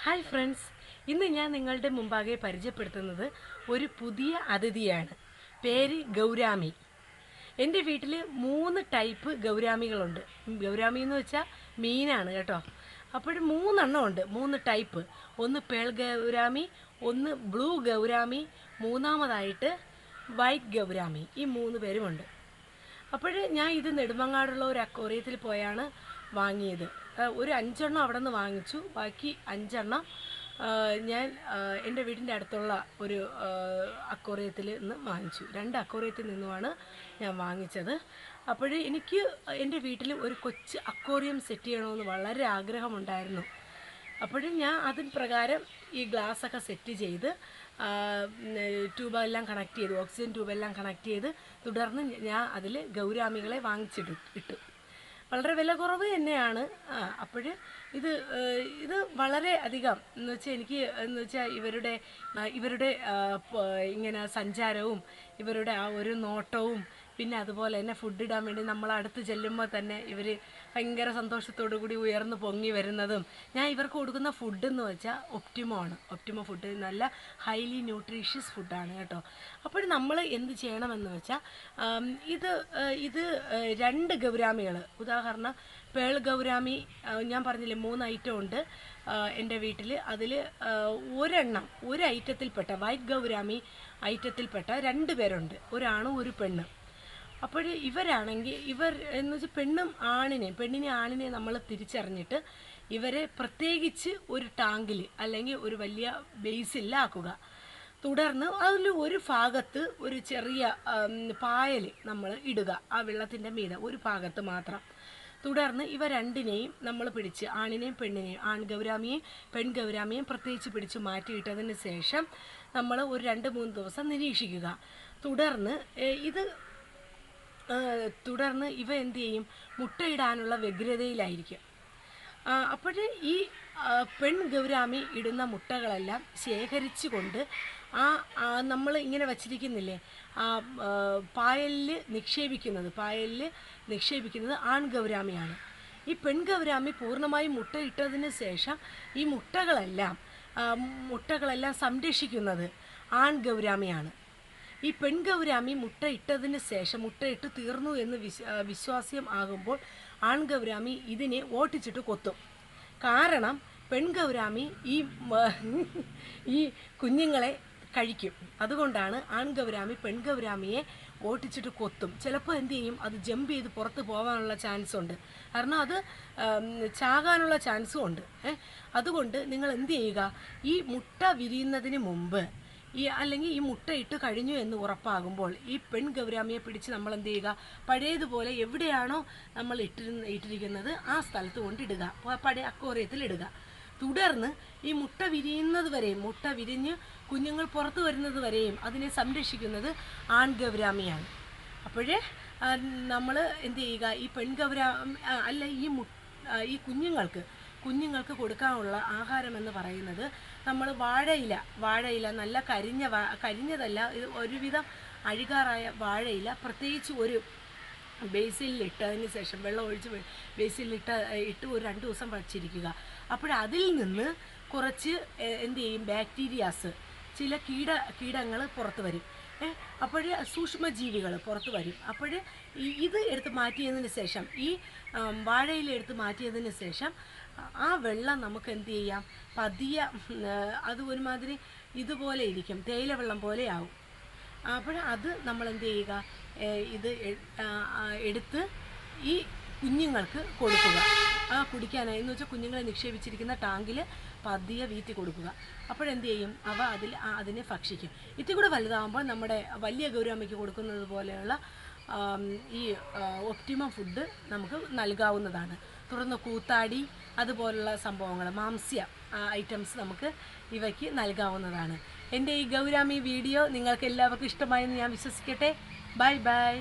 Hi friends, ഇന്ന് ഞാൻ നിങ്ങളുടെ മുമ്പാകെ പരിചയപ്പെടുത്തുന്നത് ഒരു പുതിയ അതിഥിയാണ്. പേര് ഗൗരാമി. എൻ്റെ വീട്ടിൽ 3 ടൈപ്പ് ഗൗരാമികളുണ്ട്. ഗൗരാമി എന്ന് വെച്ചാൽ മീനാണ് കേട്ടോ. അപ്പോൾ 3 എണ്ണം ഉണ്ട്, 3 ടൈപ്പ്. ഒന്ന് പേൾ ഗൗരാമി, ഒന്ന് ബ്ലൂ ഗൗരാമി, മൂന്നാമതായിട്ട് വൈറ്റ് ഗൗരാമി. ഈ 3 പേരുമുണ്ട്. അപ്പോൾ ഞാൻ ഇത് നെടുമങ്ങാടുള്ള ഒരു അക്വേറിയത്തിൽ പോയാണ് വാങ്ങിയത്. ഒരു 5 എണ്ണം അവിടെ നിന്ന് വാങ്ങിച്ചു. ബാക്കി 5 എണ്ണം ഞാൻ എൻ്റെ വീടിൻ്റെ അടുത്തുള്ള ഒരു അക്വേറിയത്തിൽ നിന്ന് വാങ്ങിച്ചു. 2 അക്വേറിയത്തിൽ നിന്നുമാണ് ഞാൻ വാങ്ങിച്ചത്. അപ്പോൾ എനിക്ക് എൻ്റെ വീട്ടിൽ ഒരു കൊച്ചു അക്വേറിയം സെറ്റ് ചെയ്യണമെന്ന് വളരെ ആഗ്രഹമുണ്ടായിരുന്നു. അപ്പോഴും ഞാൻ അതിന് പ്രകാരം ഈ ഗ്ലാസ്സൊക്കെ സെറ്റ് ചെയ്ത് ട്യൂബെല്ലാം കണക്ട് ചെയ്തു, ഓക്സിജൻ ട്യൂബെല്ലാം കണക്ട് ചെയ്ത് തുടർന്ന് ഞാൻ അതിൽ ഗൗരാമികളെ ഇട്ടു. വളരെ വില കുറവ് തന്നെയാണ്. അപ്പോൾ ഇത് വളരെ അധികം എന്ന് വെച്ചാൽ എനിക്ക് എന്ന് വെച്ചാൽ ഇവരുടെ ഇങ്ങനെ സഞ്ചാരവും ഇവരുടെ ആ ഒരു നോട്ടവും പിന്നെ അതുപോലെ തന്നെ ഫുഡ് ഇടാൻ വേണ്ടി നമ്മൾ അടുത്ത് ചെല്ലുമ്പോൾ തന്നെ ഇവർ ഭയങ്കര സന്തോഷത്തോടു കൂടി ഉയർന്നു പൊങ്ങി വരുന്നതും. ഞാൻ ഇവർക്ക് കൊടുക്കുന്ന ഫുഡ് എന്ന് വെച്ചാൽ ഒപ്റ്റിമോ ഫുഡ് നല്ല ഹൈലി ന്യൂട്രീഷ്യസ് ഫുഡാണ് കേട്ടോ. അപ്പോൾ നമ്മൾ എന്ത് ചെയ്യണമെന്ന് വെച്ചാൽ ഇത് 2 ഗൗരാമികൾ, ഉദാഹരണം പേൾ ഗൗരാമി ഞാൻ പറഞ്ഞില്ലേ 3 ഐറ്റം ഉണ്ട് എൻ്റെ വീട്ടിൽ. അതിൽ ഒരു ഐറ്റത്തിൽപ്പെട്ട വൈറ്റ് ഗൗരാമി ഐറ്റത്തിൽപ്പെട്ട 2 പേരുണ്ട്, ഒരാണും ഒരു പെണ്ണ്. അപ്പോൾ ഇവർ എന്ന് വെച്ചാൽ പെണ്ണിനെ ആണിനെ നമ്മൾ തിരിച്ചറിഞ്ഞിട്ട് ഇവരെ പ്രത്യേകിച്ച് ഒരു ടാങ്കിൽ അല്ലെങ്കിൽ ഒരു വലിയ ബേസിലാക്കുക. തുടർന്ന് അതിൽ ഒരു ഭാഗത്ത് ഒരു ചെറിയ പായൽ നമ്മൾ ഇടുക, ആ വെള്ളത്തിൻ്റെ മീതെ ഒരു ഭാഗത്ത് മാത്രം. തുടർന്ന് ഇവ രണ്ടിനെയും നമ്മൾ പിടിച്ച്, ആണിനെയും പെണ്ണിനെയും, ആൺഗൗരാമിയെയും പെൺഗൗരാമിയെയും പ്രത്യേകിച്ച് പിടിച്ച് മാറ്റിയിട്ടതിന് ശേഷം നമ്മൾ ഒരു 2-3 ദിവസം നിരീക്ഷിക്കുക. തുടർന്ന് ഇവ എന്ത് ചെയ്യും, മുട്ടയിടാനുള്ള വ്യഗ്രതയിലായിരിക്കും. അപ്പോൾ ഈ പെൺഗൗരാമി ഇടുന്ന മുട്ടകളെല്ലാം ശേഖരിച്ചു കൊണ്ട് നമ്മൾ ഇങ്ങനെ വച്ചിരിക്കുന്നില്ലേ, ആ പായലിൽ നിക്ഷേപിക്കുന്നത് ആൺഗൗരാമിയാണ്. ഈ പെൺഗൗരാമി പൂർണ്ണമായും മുട്ടയിട്ടതിന് ശേഷം ഈ മുട്ടകളെല്ലാം സംരക്ഷിക്കുന്നത് ആൺഗൗരാമിയാണ്. ഈ പെൺഗൗരാമി മുട്ടയിട്ടതിന് ശേഷം മുട്ടയിട്ട് തീർന്നു എന്ന് വിശ്വാസ്യം ആകുമ്പോൾ ആൺഗൗരാമി ഇതിനെ ഓട്ടിച്ചിട്ട് കൊത്തും. കാരണം പെൺഗൗരാമി ഈ കുഞ്ഞുങ്ങളെ കഴിക്കും. അതുകൊണ്ടാണ് ആൺഗൗരാമി പെൺഗൗരാമിയെ ഓട്ടിച്ചിട്ട് കൊത്തും. ചിലപ്പോൾ എന്ത് ചെയ്യും, അത് ജമ്പ് ചെയ്ത് പുറത്ത് പോകാനുള്ള ചാൻസ് ഉണ്ട്. കാരണം അത് ചാകാനുള്ള ചാൻസും ഉണ്ട്. അതുകൊണ്ട് നിങ്ങൾ എന്ത് ചെയ്യുക, ഈ മുട്ട വിരിയുന്നതിന് മുമ്പ് അല്ലെങ്കിൽ ഈ മുട്ട ഇട്ട് കഴിഞ്ഞു എന്ന് ഉറപ്പാകുമ്പോൾ ഈ പെൺഗൗരാമിയെ പിടിച്ച് നമ്മൾ എന്ത് ചെയ്യുക, പഴയതുപോലെ എവിടെയാണോ നമ്മൾ ഇട്ടിരിക്കുന്നത് ആ സ്ഥലത്ത് കൊണ്ടിടുക, പഴയ അക്വേറിയത്തിൽ ഇടുക. തുടർന്ന് ഈ മുട്ട വിരിഞ്ഞ് കുഞ്ഞുങ്ങൾ പുറത്തു വരുന്നത് വരെയും അതിനെ സംരക്ഷിക്കുന്നത് ആൺഗൗരാമിയാണ്. അപ്പോഴേ നമ്മൾ എന്ത് ചെയ്യുക, ഈ അല്ല ഈ കുഞ്ഞുങ്ങൾക്ക് കൊടുക്കാനുള്ള ആഹാരം എന്ന് പറയുന്നത് നമ്മൾ വാഴയില നല്ല കരിഞ്ഞതല്ല, ഒരുവിധം അഴുകാറായ വാഴയില പ്രത്യേകിച്ച് ഒരു ബേസിലിട്ടതിന് ശേഷം വെള്ളം ഒഴിച്ച് ബേസിലിട്ട് ഒരു 2 ദിവസം വച്ചിരിക്കുക. അതിൽ നിന്ന് കുറച്ച് എന്ത് ചെയ്യും, ബാക്ടീരിയാസ്, ചില കീടങ്ങൾ പുറത്ത് വരും. അപ്പോൾ സൂക്ഷ്മജീവികൾ പുറത്ത് വരും. അപ്പോൾ ഇത് എടുത്ത് മാറ്റിയതിന് ശേഷം, ഈ വാഴയില എടുത്ത് മാറ്റിയതിന് ശേഷം ആ വെള്ളം നമുക്ക് എന്ത് ചെയ്യാം, പതിയെ അത് ഒരുമാതിരി ഇതുപോലെ ഇരിക്കും, തേയില വെള്ളം പോലെ ആവും. അപ്പോൾ അത് നമ്മൾ എന്ത് ചെയ്യുക, ഇത് എടുത്ത് ഈ കുഞ്ഞുങ്ങൾക്ക് കൊടുക്കുക. കുടിക്കാനായി എന്ന് വെച്ചാൽ കുഞ്ഞുങ്ങളെ നിക്ഷേപിച്ചിരിക്കുന്ന ടാങ്കിൽ പതിയെ വീത്തി കൊടുക്കുക. അപ്പോഴെന്ത് ചെയ്യും, അവ അതിനെ ഭക്ഷിക്കും. ഇത്തിരി കൂടെ വലുതാകുമ്പോൾ നമ്മുടെ വലിയ ഗൗരാമിക്ക് കൊടുക്കുന്നത് പോലെയുള്ള ഈ ഒപ്റ്റിമം ഫുഡ് നമുക്ക് നൽകാവുന്നതാണ്. തുടർന്ന് കൂത്താടി അതുപോലുള്ള സംഭവങ്ങൾ, മാംസ്യ ഐറ്റംസ് നമുക്ക് ഇവയ്ക്ക് നൽകാവുന്നതാണ്. എൻ്റെ ഈ ഗൗരാമി വീഡിയോ നിങ്ങൾക്ക് എല്ലാവർക്കും ഇഷ്ടമായെന്ന് ഞാൻ വിശ്വസിക്കട്ടെ. Bye bye.